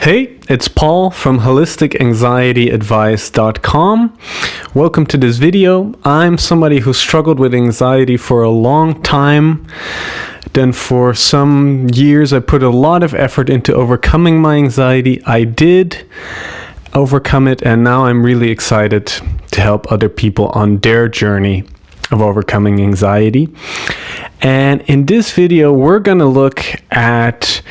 Hey, it's Paul from holisticanxietyadvice.com. Welcome to this video. I'm somebody who struggled with anxiety for a long time. Then for some years, I put a lot of effort into overcoming my anxiety. I did overcome it, and now I'm really excited to help other people on their journey of overcoming anxiety. And in this video, we're going to look at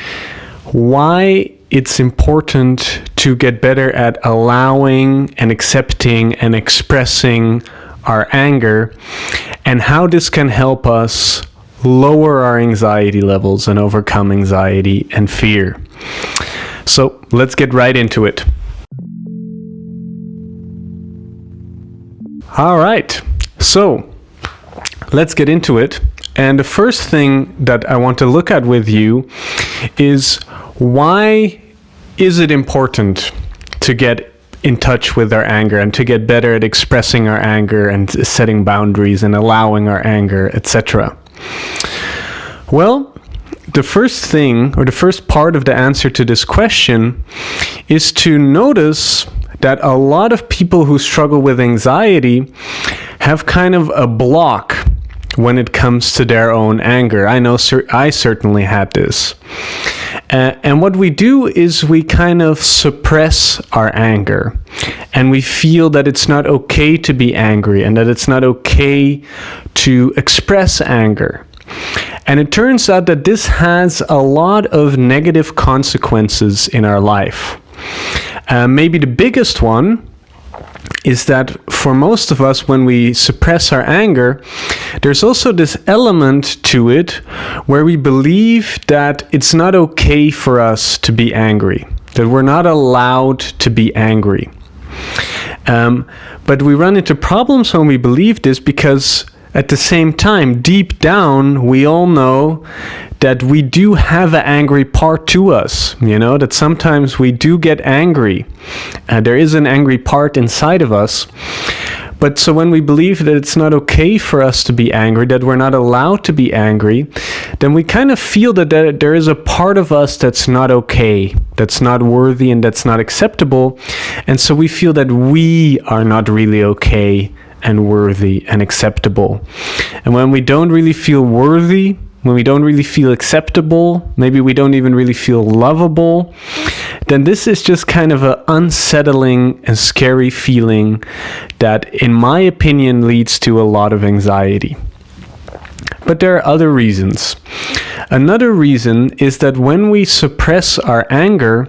why it's important to get better at allowing and accepting and expressing our anger, and how this can help us lower our anxiety levels and overcome anxiety and fear. So let's get right into it. All right, so let's get into it. And the first thing that I want to look at with you is, why is it important to get in touch with our anger and to get better at expressing our anger and setting boundaries and allowing our anger, etc.? Well, the first thing, or the first part of the answer to this question, is to notice that a lot of people who struggle with anxiety have kind of a block when it comes to their own anger. I know I certainly had this. And what we do is we kind of suppress our anger, and we feel that it's not okay to be angry and that it's not okay to express anger. And it turns out that this has a lot of negative consequences in our life. Maybe the biggest one is that for most of us, when we suppress our anger, there's also this element to it where we believe that it's not okay for us to be angry, that we're not allowed to be angry. But we run into problems when we believe this, because at the same time, deep down, we all know that we do have an angry part to us, that sometimes we do get angry. There is an angry part inside of us. But so when we believe that it's not okay for us to be angry, that we're not allowed to be angry, then we kind of feel that there is a part of us that's not okay, that's not worthy, and that's not acceptable. And so we feel that we are not really okay and worthy and acceptable. And when we don't really feel worthy, when we don't really feel acceptable, maybe we don't even really feel lovable, then this is just kind of an unsettling and scary feeling that, in my opinion, leads to a lot of anxiety. But there are other reasons. Another reason is that when we suppress our anger,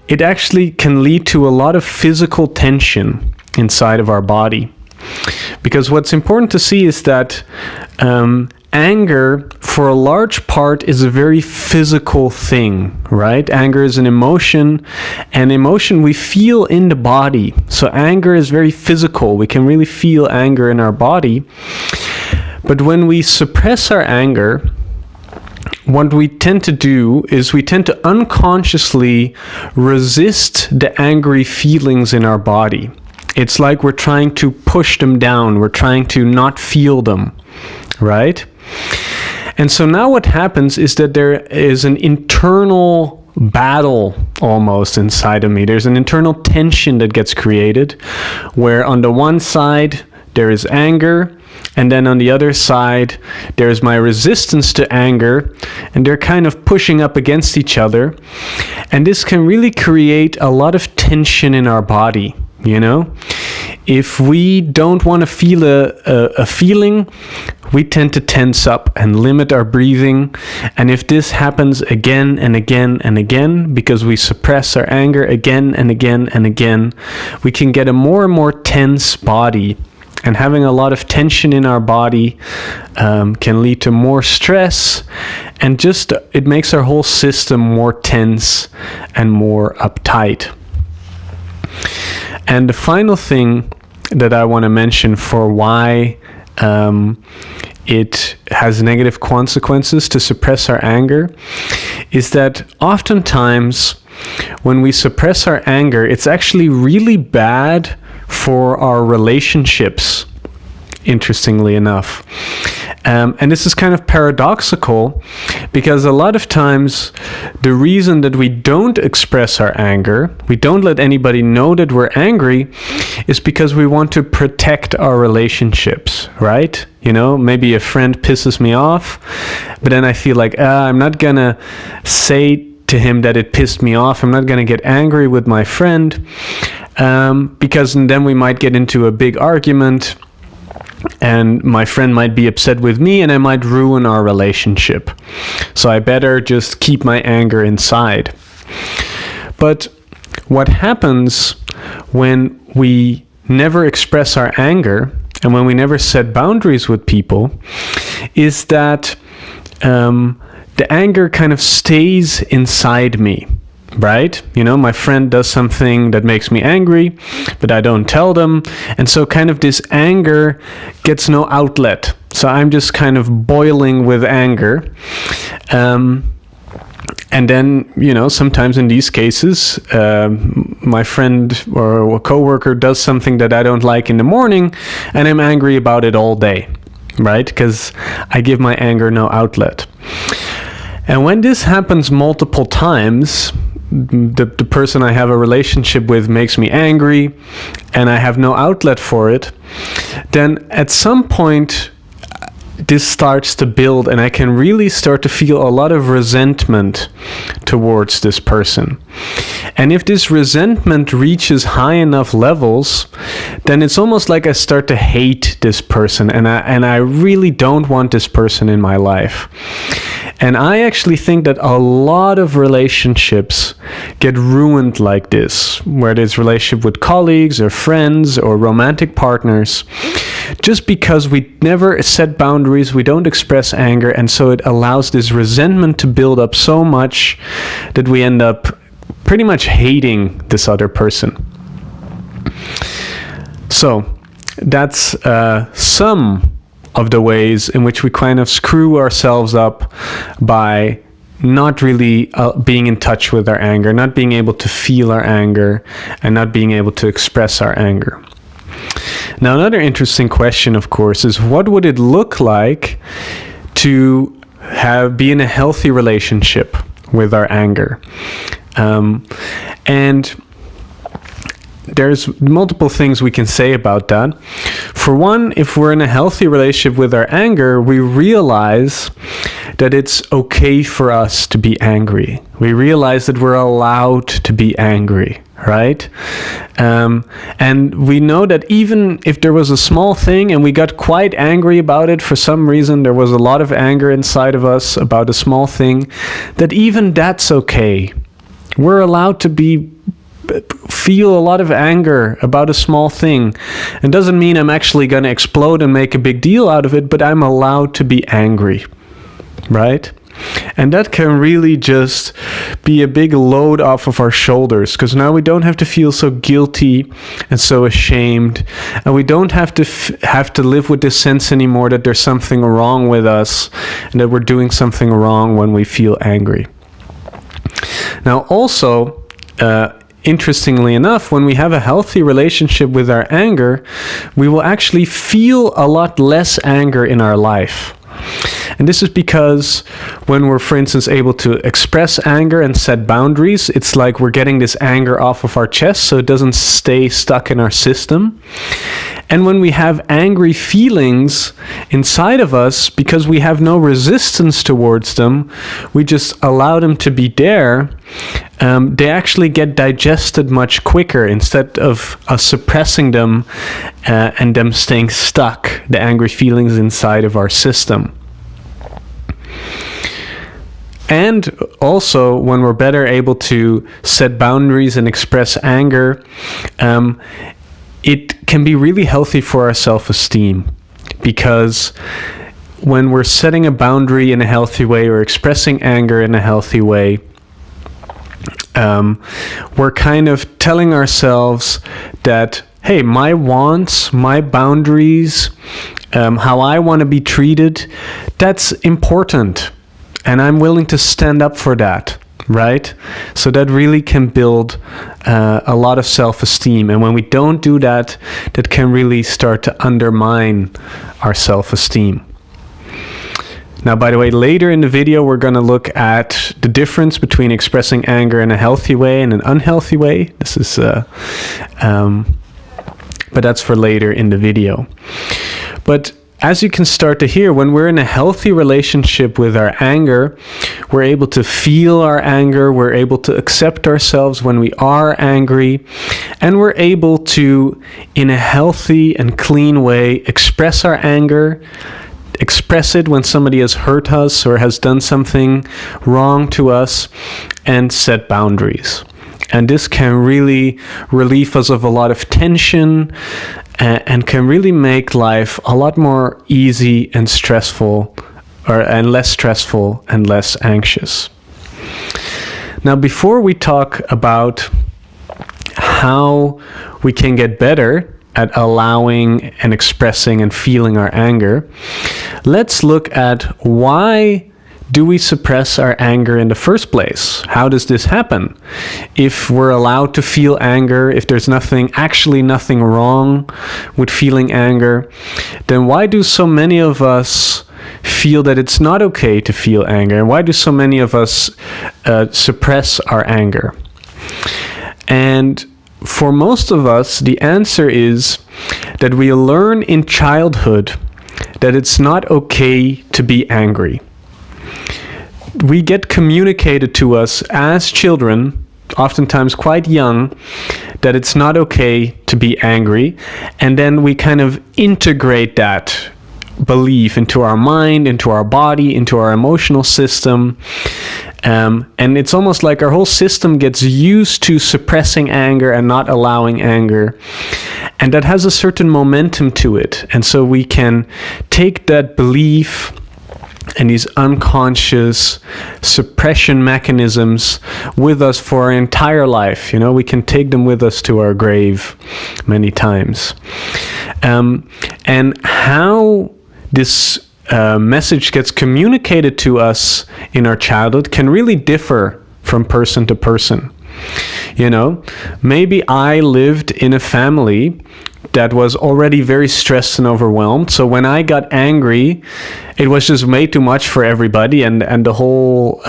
it actually can lead to a lot of physical tension inside of our body. Because what's important to see is that anger, for a large part, is a very physical thing, right? Anger is an emotion, and emotion we feel in the body. So anger is very physical. We can really feel anger in our body. But when we suppress our anger, what we tend to do is we tend to unconsciously resist the angry feelings in our body. It's like we're trying to push them down. We're trying to not feel them, right? And so now what happens is that there is an internal battle almost inside of me. There's an internal tension that gets created, where on the one side there is anger, and then on the other side there's my resistance to anger, and they're kind of pushing up against each other. And this can really create a lot of tension in our body. If we don't want to feel a feeling, we tend to tense up and limit our breathing. And if this happens again and again and again, because we suppress our anger again and again and again, we can get a more and more tense body. And having a lot of tension in our body can lead to more stress, and just it makes our whole system more tense and more uptight. And the final thing that I want to mention for why it has negative consequences to suppress our anger is that oftentimes when we suppress our anger, it's actually really bad for our relationships interestingly enough. And this is kind of paradoxical, because a lot of times the reason that we don't express our anger, we don't let anybody know that we're angry, is because we want to protect our relationships, right? You know, maybe a friend pisses me off, but then I feel like, I'm not gonna say to him that it pissed me off. I'm not gonna get angry with my friend, because then we might get into a big argument, and my friend might be upset with me, and I might ruin our relationship. So I better just keep my anger inside. But what happens when we never express our anger, and when we never set boundaries with people, is that the anger kind of stays inside me. Right? You know, my friend does something that makes me angry, but I don't tell them. And so kind of this anger gets no outlet. So I'm just kind of boiling with anger. And then, you know, sometimes in these cases, my friend or a coworker does something that I don't like in the morning, and I'm angry about it all day, right? Because I give my anger no outlet. And when this happens multiple times, the person I have a relationship with makes me angry, and I have no outlet for it, then at some point this starts to build, and I can really start to feel a lot of resentment towards this person. And if this resentment reaches high enough levels, then it's almost like I start to hate this person, and I really don't want this person in my life. And I actually think that a lot of relationships get ruined like this, whether it's relationship with colleagues or friends or romantic partners, just because we never set boundaries, we don't express anger, and so it allows this resentment to build up so much that we end up pretty much hating this other person. So that's some of the ways in which we kind of screw ourselves up by not really being in touch with our anger, not being able to feel our anger, and not being able to express our anger. Now, another interesting question, of course, is what would it look like to be in a healthy relationship with our anger? And there's multiple things we can say about that. For one, if we're in a healthy relationship with our anger, we realize that it's okay for us to be angry. We realize that we're allowed to be angry, right? And we know that even if there was a small thing and we got quite angry about it for some reason, there was a lot of anger inside of us about a small thing, that even that's okay. We're allowed to feel a lot of anger about a small thing. It doesn't mean I'm actually going to explode and make a big deal out of it, but I'm allowed to be angry, right? And that can really just be a big load off of our shoulders, because now we don't have to feel so guilty and so ashamed, and we don't have to live with this sense anymore that there's something wrong with us and that we're doing something wrong when we feel angry. Now also, interestingly enough, when we have a healthy relationship with our anger, we will actually feel a lot less anger in our life. And this is because when we're, for instance, able to express anger and set boundaries, it's like we're getting this anger off of our chest so it doesn't stay stuck in our system. And when we have angry feelings inside of us, because we have no resistance towards them, we just allow them to be there, they actually get digested much quicker instead of us suppressing them and them staying stuck, the angry feelings inside of our system. And also, when we're better able to set boundaries and express anger, it can be really healthy for our self-esteem, because when we're setting a boundary in a healthy way or expressing anger in a healthy way, we're kind of telling ourselves that, hey, my wants, my boundaries, how I want to be treated, that's important. And I'm willing to stand up for that. right? So that really can build a lot of self-esteem. And when we don't do that, that can really start to undermine our self-esteem. Now, by the way, later in the video, we're going to look at the difference between expressing anger in a healthy way and an unhealthy way. This is, but that's for later in the video. But as you can start to hear, when we're in a healthy relationship with our anger, we're able to feel our anger, we're able to accept ourselves when we are angry, and we're able to, in a healthy and clean way, express our anger, express it when somebody has hurt us or has done something wrong to us, and set boundaries. And this can really relieve us of a lot of tension and can really make life a lot more easy and stressful, and less stressful and less anxious. Now, before we talk about how we can get better at allowing and expressing and feeling our anger, let's look at why do we suppress our anger in the first place? How does this happen? If we're allowed to feel anger, if there's actually nothing wrong with feeling anger, then why do so many of us feel that it's not okay to feel anger? And why do so many of us suppress our anger? And for most of us, the answer is that we learn in childhood that it's not okay to be angry. We get communicated to us as children, oftentimes quite young, that it's not okay to be angry, and then we kind of integrate that belief into our mind, into our body, into our emotional system. And it's almost like our whole system gets used to suppressing anger and not allowing anger. And that has a certain momentum to it. And so we can take that belief and these unconscious suppression mechanisms with us for our entire life. You know, we can take them with us to our grave many times. And how this message gets communicated to us in our childhood can really differ from person to person. You know, maybe I lived in a family that was already very stressed and overwhelmed. So when I got angry, it was just way too much for everybody, and the whole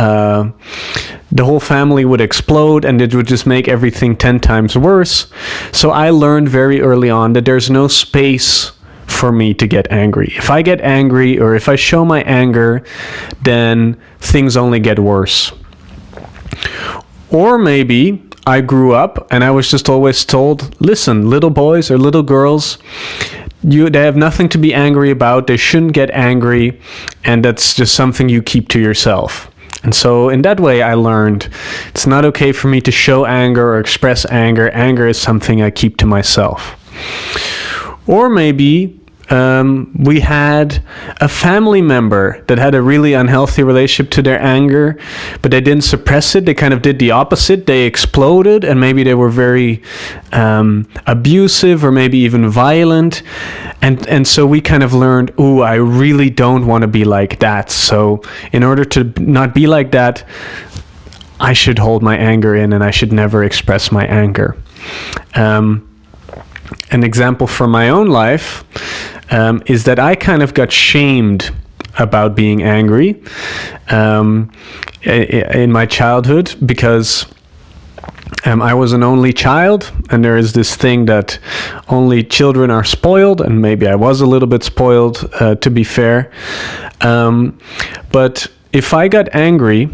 family would explode, and it would just make everything 10 times worse. So I learned very early on that there's no space for me to get angry. If I get angry or if I show my anger, then things only get worse. Or maybe I grew up and I was just always told, listen, little boys or little girls, they have nothing to be angry about. They shouldn't get angry, and that's just something you keep to yourself. And so in that way, I learned it's not okay for me to show anger or express anger. Anger is something I keep to myself. Or maybe we had a family member that had a really unhealthy relationship to their anger, but they didn't suppress it. They kind of did the opposite. They exploded, and maybe they were very abusive or maybe even violent. And so we kind of learned, ooh, I really don't want to be like that. So in order to not be like that, I should hold my anger in, and I should never express my anger. An example from my own life is that I kind of got shamed about being angry in my childhood, because I was an only child, and there is this thing that only children are spoiled, and maybe I was a little bit spoiled, to be fair. But if I got angry,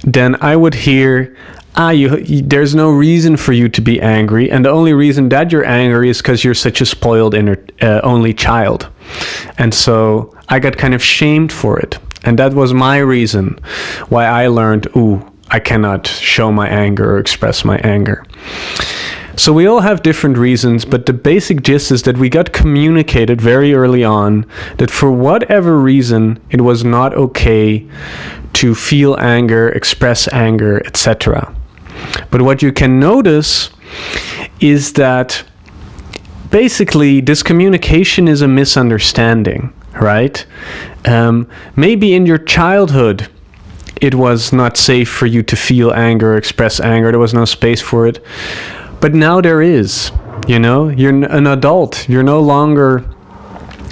then I would hear, there's no reason for you to be angry, and the only reason that you're angry is because you're such a spoiled only child. And so I got kind of shamed for it, and that was my reason why I learned, I cannot show my anger or express my anger. So we all have different reasons, but the basic gist is that we got communicated very early on that for whatever reason, it was not okay to feel anger, express anger, etc. But what you can notice is that basically this communication is a misunderstanding, right? Maybe in your childhood, it was not safe for you to feel anger or express anger. There was no space for it. But now there is. You know, you're an adult. You're no longer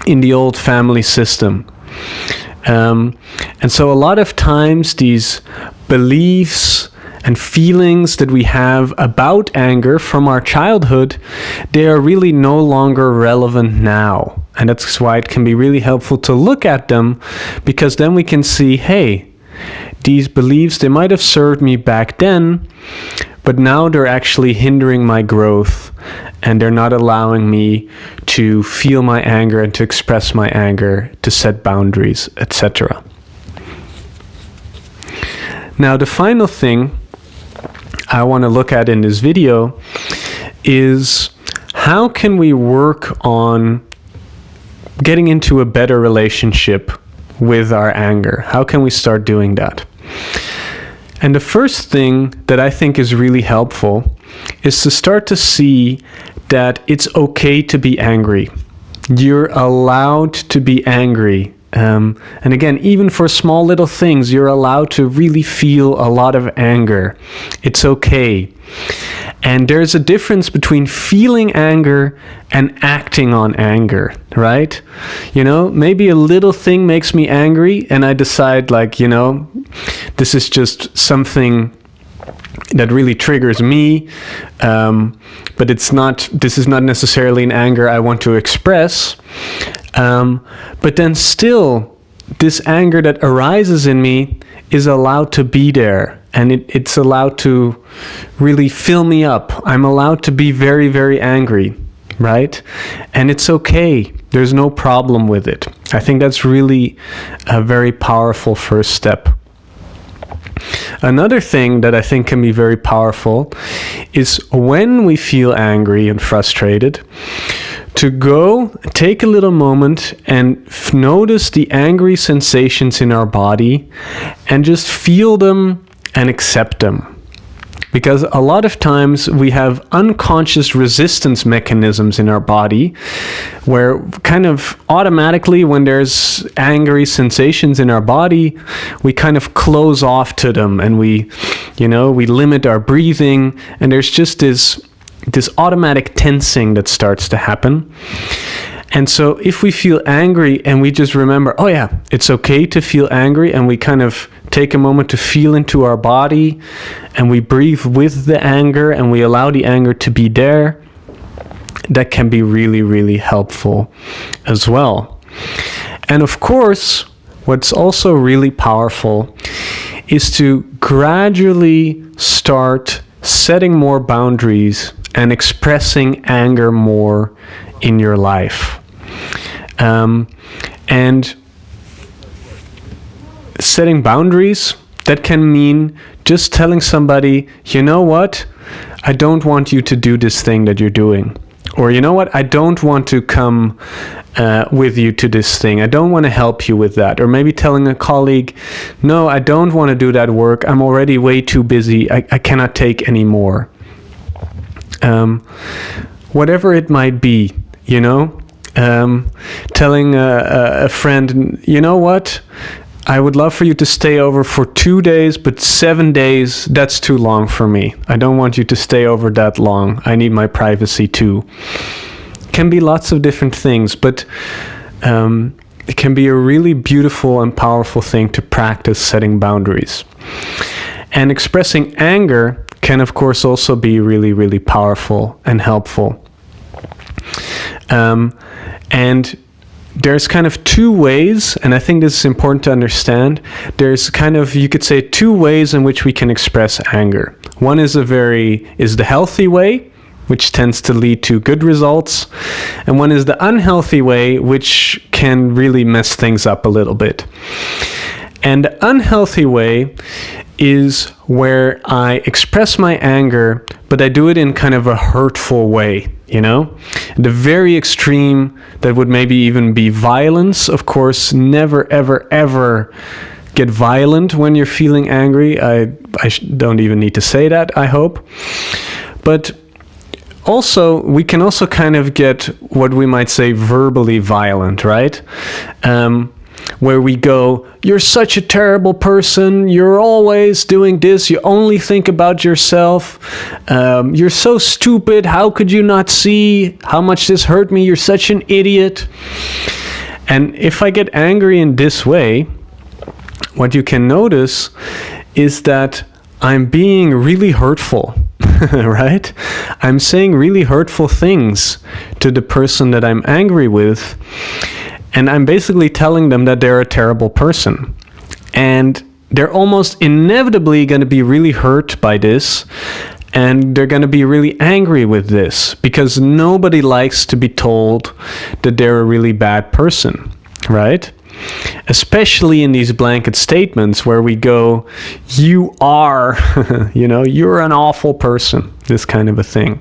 in the old family system. And so a lot of times these beliefs and feelings that we have about anger from our childhood, they are really no longer relevant now. And that's why it can be really helpful to look at them, because then we can see, hey, these beliefs, they might have served me back then, but now they're actually hindering my growth, and they're not allowing me to feel my anger and to express my anger, to set boundaries, etc. Now, the final thing I want to look at in this video is how can we work on getting into a better relationship with our anger? How can we start doing that? And the first thing that I think is really helpful is to start to see that it's okay to be angry. You're allowed to be angry. And again, even for small little things, you're allowed to really feel a lot of anger. It's okay. And there's a difference between feeling anger and acting on anger, right? You know, maybe a little thing makes me angry and I decide, like, you know, this is just something that really triggers me, but this is not necessarily an anger I want to express. But then still, this anger that arises in me is allowed to be there, and it's allowed to really fill me up. I'm allowed to be very, very angry, right? And it's okay. There's no problem with it. I think that's really a very powerful first step. Another thing that I think can be very powerful is when we feel angry and frustrated, to go take a little moment and notice the angry sensations in our body and just feel them and accept them. Because a lot of times we have unconscious resistance mechanisms in our body where kind of automatically when there's angry sensations in our body, we kind of close off to them and we limit our breathing, and there's just this automatic tensing that starts to happen. And so if we feel angry and we just remember, oh yeah, it's okay to feel angry, and we kind of take a moment to feel into our body and we breathe with the anger and we allow the anger to be there, that can be really, really helpful as well. And of course, what's also really powerful is to gradually start setting more boundaries and expressing anger more in your life. And setting boundaries, that can mean just telling somebody, you know what, I don't want you to do this thing that you're doing. Or, you know what, I don't want to come with you to this thing. I don't want to help you with that. Or maybe telling a colleague, no, I don't want to do that work. I'm already way too busy. I cannot take any more. Whatever it might be, you know, telling a friend, you know what, I would love for you to stay over for 2 days, but 7 days, that's too long for me. I don't want you to stay over that long. I need my privacy too. Can be lots of different things, but it can be a really beautiful and powerful thing to practice setting boundaries. And expressing anger can, of course, also be really, really powerful and helpful. And there's kind of two ways, and I think this is important to understand. There's kind of, you could say, two ways in which we can express anger. One is the healthy way, which tends to lead to good results. And one is the unhealthy way, which can really mess things up a little bit. And the unhealthy way is where I express my anger, but I do it in kind of a hurtful way, you know? The very extreme, that would maybe even be violence. Of course, never, ever, ever get violent when you're feeling angry. I don't even need to say that, I hope. But also, we can also kind of get what we might say verbally violent, right? where we go, you're such a terrible person, you're always doing this, you only think about yourself, you're so stupid, how could you not see how much this hurt me, you're such an idiot. And if I get angry in this way, what you can notice is that I'm being really hurtful, right? I'm saying really hurtful things to the person that I'm angry with, and I'm basically telling them that they're a terrible person. And they're almost inevitably going to be really hurt by this, and they're going to be really angry with this, because nobody likes to be told that they're a really bad person, right? Especially in these blanket statements where we go, you are, you're an awful person, this kind of a thing.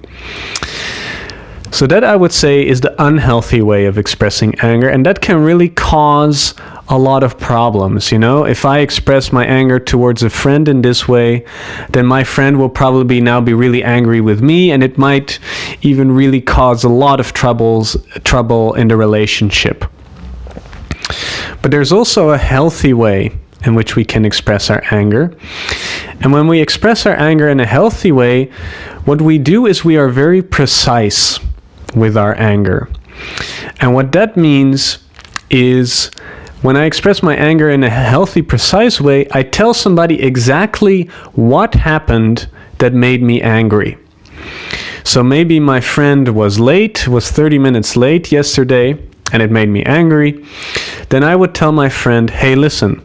So that, I would say, is the unhealthy way of expressing anger, and that can really cause a lot of problems. If I express my anger towards a friend in this way, then my friend will probably now be really angry with me, and it might even really cause a lot of trouble in the relationship. But there's also a healthy way in which we can express our anger. And when we express our anger in a healthy way, what we do is we are very precise with our anger. And what that means is, when I express my anger in a healthy, precise way, I tell somebody exactly what happened that made me angry. So maybe my friend was 30 minutes late yesterday, and it made me angry. Then I would tell my friend, hey, listen,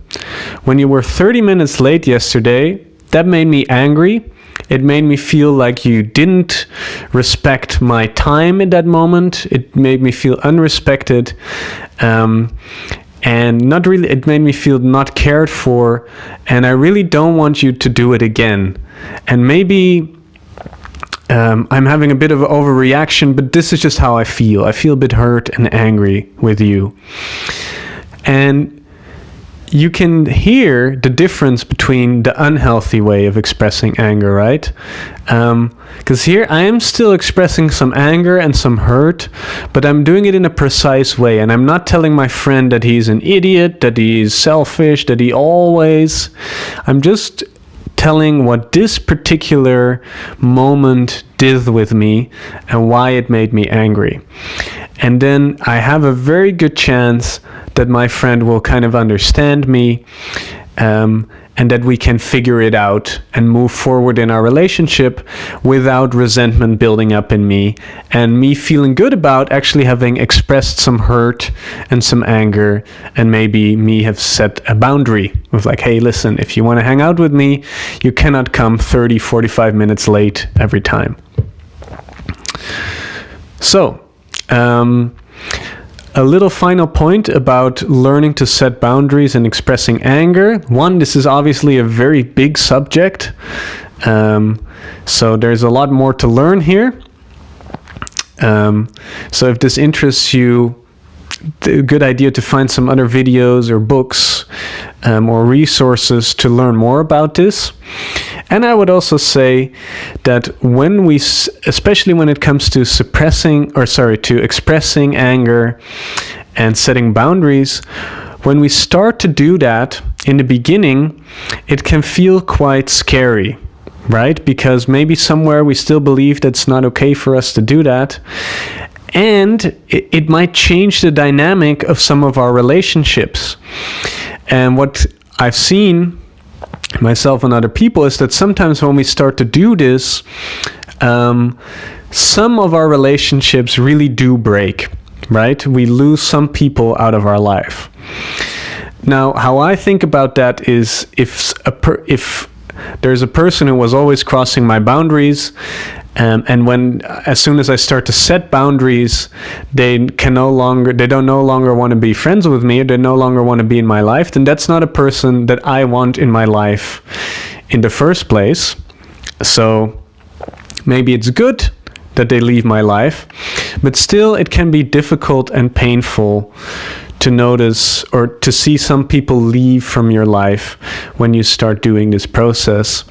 when you were 30 minutes late yesterday, that made me angry. It made me feel like you didn't respect my time in that moment. It made me feel unrespected. And it made me feel not cared for. And I really don't want you to do it again. And maybe I'm having a bit of an overreaction, but this is just how I feel. I feel a bit hurt and angry with you. And you can hear the difference between the unhealthy way of expressing anger, right? Because here I am still expressing some anger and some hurt, but I'm doing it in a precise way. And I'm not telling my friend that he's an idiot, that he's selfish, that I'm just telling what this particular moment did with me and why it made me angry. And then I have a very good chance that my friend will kind of understand me, and that we can figure it out and move forward in our relationship without resentment building up in me, and me feeling good about actually having expressed some hurt and some anger, and maybe me have set a boundary with like, hey, listen, if you want to hang out with me, you cannot come 45 minutes late every time. So, a little final point about learning to set boundaries and expressing anger. One, this is obviously a very big subject, so there's a lot more to learn here. So if this interests you, a good idea to find some other videos or books or resources to learn more about this. And I would also say that especially when it comes to to expressing anger and setting boundaries, when we start to do that in the beginning, it can feel quite scary, right? Because maybe somewhere we still believe that's not okay for us to do that. And it might change the dynamic of some of our relationships. And what I've seen myself and other people is that sometimes when we start to do this, some of our relationships really do break, right? We lose some people out of our life. Now, how I think about that is if there's a person who was always crossing my boundaries, and as soon as I start to set boundaries, they no longer want to be friends with me, or they no longer want to be in my life, then that's not a person that I want in my life in the first place. So maybe it's good that they leave my life, but still it can be difficult and painful to notice or to see some people leave from your life when you start doing this process.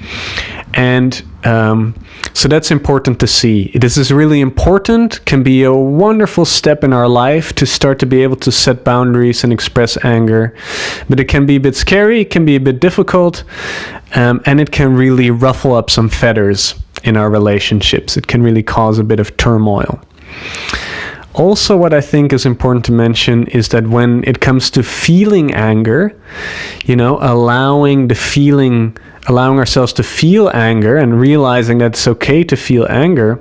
And So that's important to see. This is really important, can be a wonderful step in our life to start to be able to set boundaries and express anger. But it can be a bit scary, it can be a bit difficult, and it can really ruffle up some feathers in our relationships. It can really cause a bit of turmoil. Also, what I think is important to mention is that when it comes to feeling anger, allowing ourselves to feel anger and realizing that it's okay to feel anger,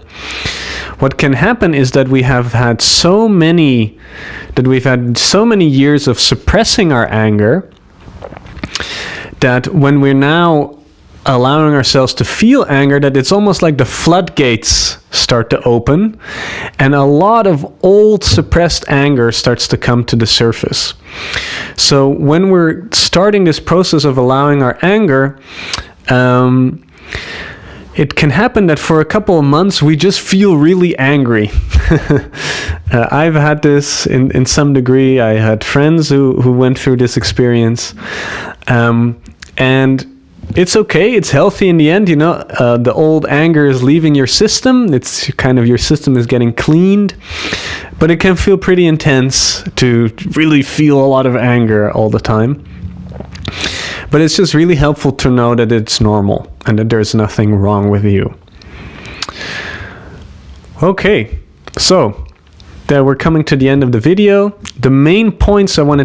what can happen is that we've had so many years of suppressing our anger that when we're now allowing ourselves to feel anger, that it's almost like the floodgates start to open and a lot of old suppressed anger starts to come to the surface. So when we're starting this process of allowing our anger, it can happen that for a couple of months we just feel really angry. I've had this in some degree. I had friends who went through this experience, and it's okay, it's healthy in the end, the old anger is leaving your system, it's kind of your system is getting cleaned, but it can feel pretty intense to really feel a lot of anger all the time. But it's just really helpful to know that it's normal and that there's nothing wrong with you. Okay, so we're coming to the end of the video. The main points I want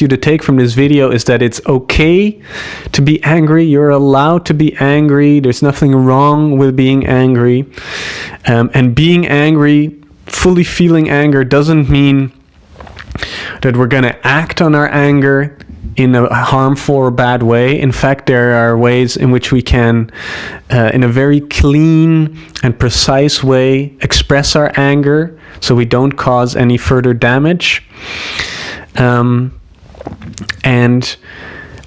you to take from this video is that it's okay to be angry. You're allowed to be angry. There's nothing wrong with being angry. And being angry, fully feeling anger, doesn't mean that we're going to act on our anger in a harmful or bad way. In fact, there are ways in which we can, in a very clean and precise way, express our anger so we don't cause any further damage. And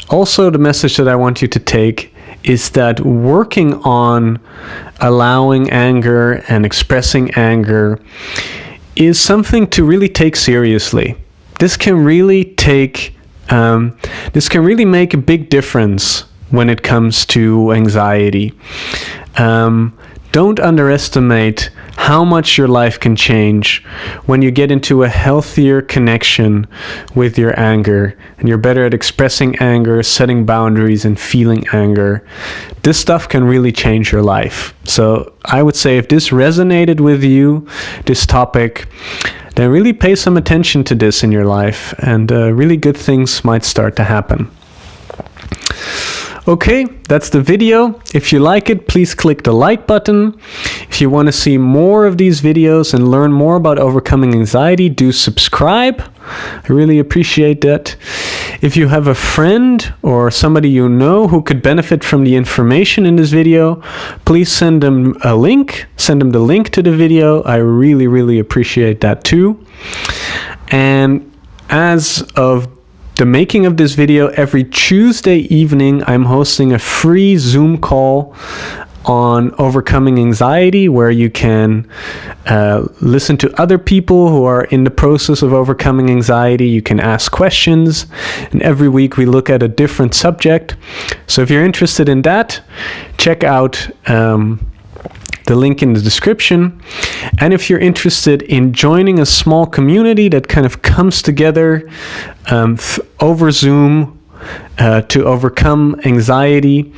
also the message that I want you to take is that working on allowing anger and expressing anger is something to really take seriously. This can really make a big difference when it comes to anxiety. Don't underestimate how much your life can change when you get into a healthier connection with your anger and you're better at expressing anger, setting boundaries, and feeling anger. This stuff can really change your life. So I would say if this resonated with you, this topic, then really pay some attention to this in your life and really good things might start to happen. Okay, that's the video. If you like it, please click the like button. If you want to see more of these videos and learn more about overcoming anxiety, do subscribe. I really appreciate that. If you have a friend or somebody you know who could benefit from the information in this video, please send them a link. Send them the link to the video. I really, really appreciate that too. And as of the making of this video, every Tuesday evening, I'm hosting a free Zoom call on overcoming anxiety, where you can listen to other people who are in the process of overcoming anxiety. You can ask questions, and every week we look at a different subject. So if you're interested in that, check out the link in the description. And if you're interested in joining a small community that kind of comes together over Zoom to overcome anxiety,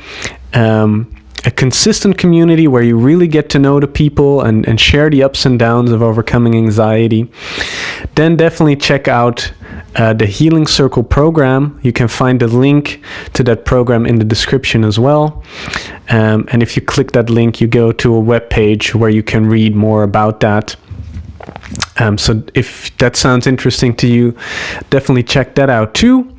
a consistent community where you really get to know the people and share the ups and downs of overcoming anxiety, then definitely check out the Healing Circle program. You can find the link to that program in the description as well. And if you click that link, you go to a web page where you can read more about that. So if that sounds interesting to you, definitely check that out too.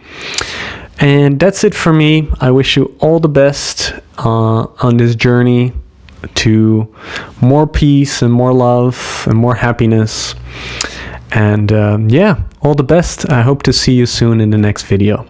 And that's it for me. I wish you all the best on this journey to more peace and more love and more happiness. And yeah, all the best. I hope to see you soon in the next video.